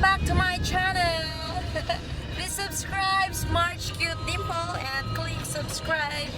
back to my channel. Please subscribe, Smart Cute Dimple, and click subscribe.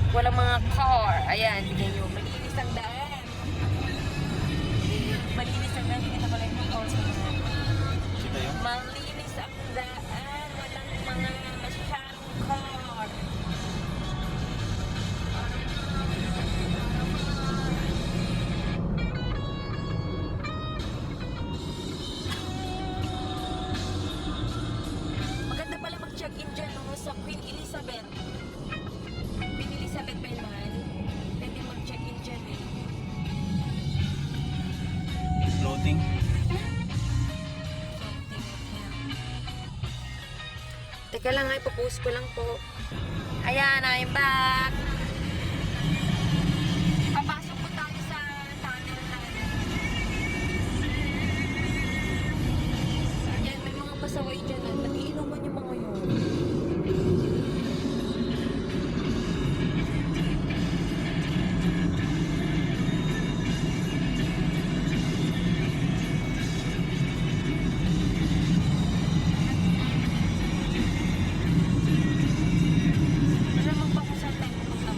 Walang mga car. Ayan, tingnan nyo. Malinis ang daan. Malinis ang daan. Kita pala yung car sa mga. Malinis ang daan. Walang mga masyadong car. Maganda pala mag-check-in dyan sa Queen Elizabeth. Elizabeth ba naman? Pwede mag-check-in dyan eh. Floating. Teka lang ay, ipopost ko lang po. Ayan, I'm back. Papasok po tayo sa tunnel na. Ayan, may mga pasaway dyan. Pati inuman yung mga yun. Magpapasal tayo.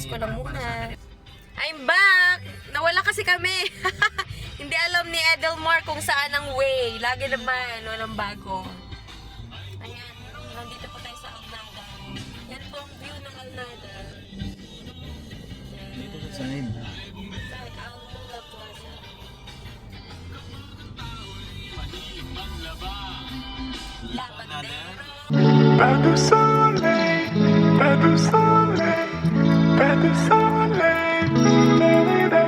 Pause ko lang muna. I'm back! Nawala kasi kami. Hindi alam ni Edelmar kung saan ang way. Lagi naman, walang bago. Ayan, nandito po tayo sa Alnada. Yan po ang view ng Alnada. Dito sa side. Sa Alnada Plaza. Labandero. Pas de soleil, pas de soleil, pas de soleil, da-da-da.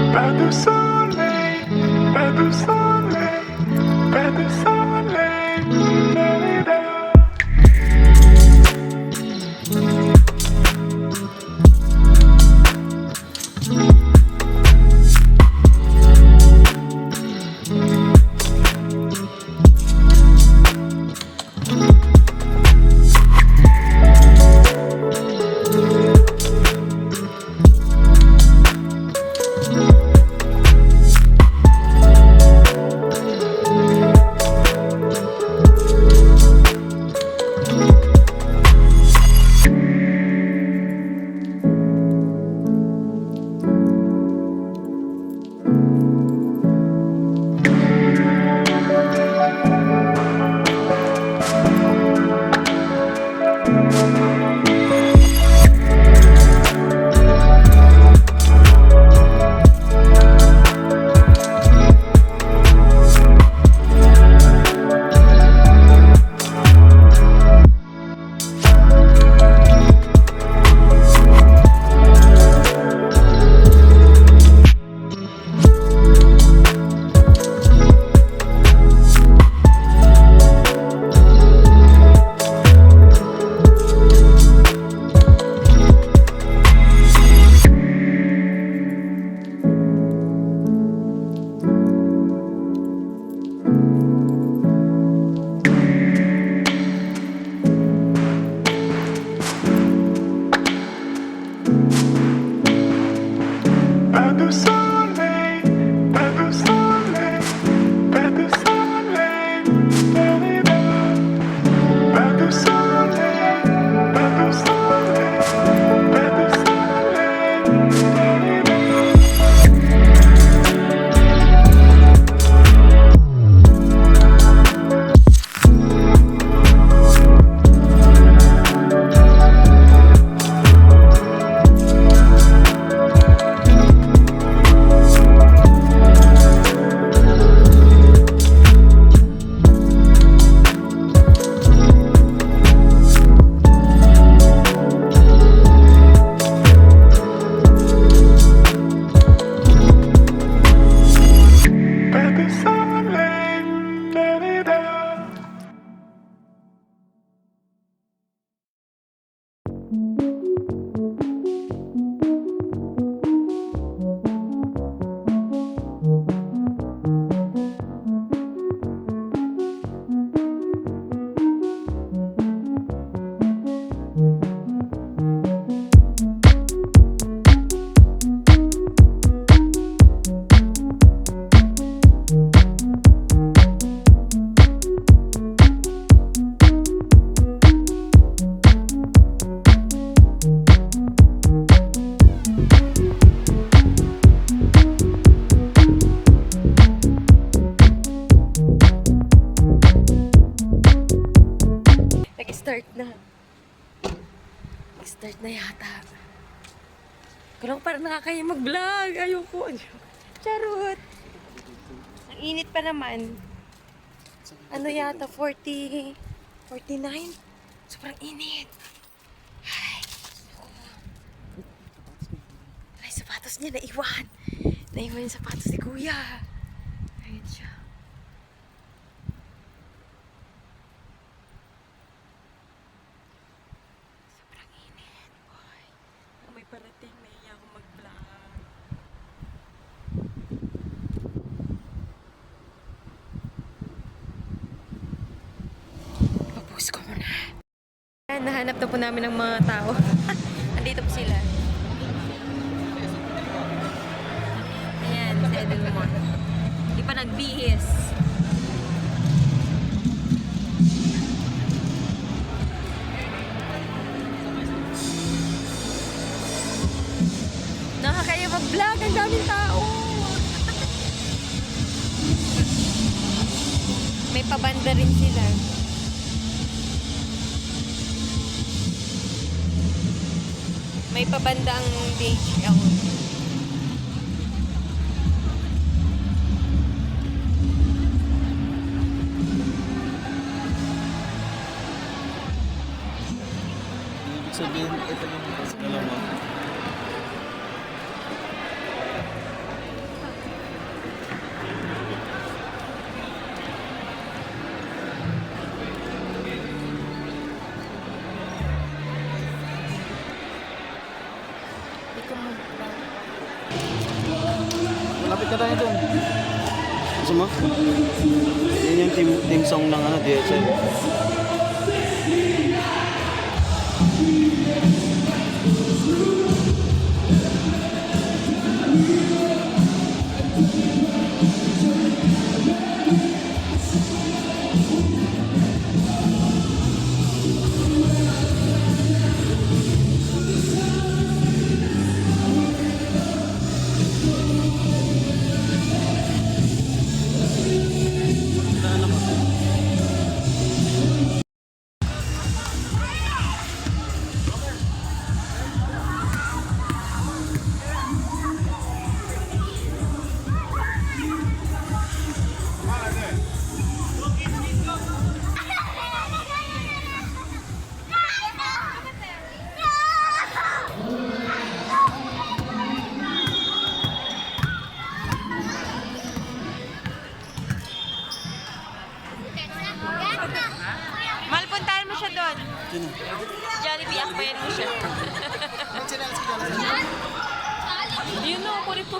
Pas de soleil, pas de soleil, pas de soleil, da-da-da. Pas de soleil, pas de soleil, pas de soleil, da-da-da. Pas de soleil, pas de soleil, pas de soleil, da-da-da. Pas de soleil, da-da-da. Nag-start na. Nag-start na yata. Kurang parang nakakaya mag-vlog. Ayoko. Charot. Ang init pa naman. Ano yata? 40... 49? Sobrang init. Ay. Naku. Ay, sapatos niya naiwan. Naiwan yung sapatos ni Kuya. Ayun siya. Sobrang init, boy. May parating, naiya ako mag-vlog. Papost ko muna. Ayan, nahanap na po namin ng mga tao. Andito po sila. Ayan, si Edelmar. Hindi pa nagbihis. May pabanda rin sila. May pabanda ang DHL. Ibig sabihin, ito yung dalawa. Hindi ko Malapit ka tayo doon. Gusto mo? Yan yung team song ng DHL. Mahal, puntahan mo siya doon. Sino? Jollibee, akbayan mo siya. Yun o, kunin mo.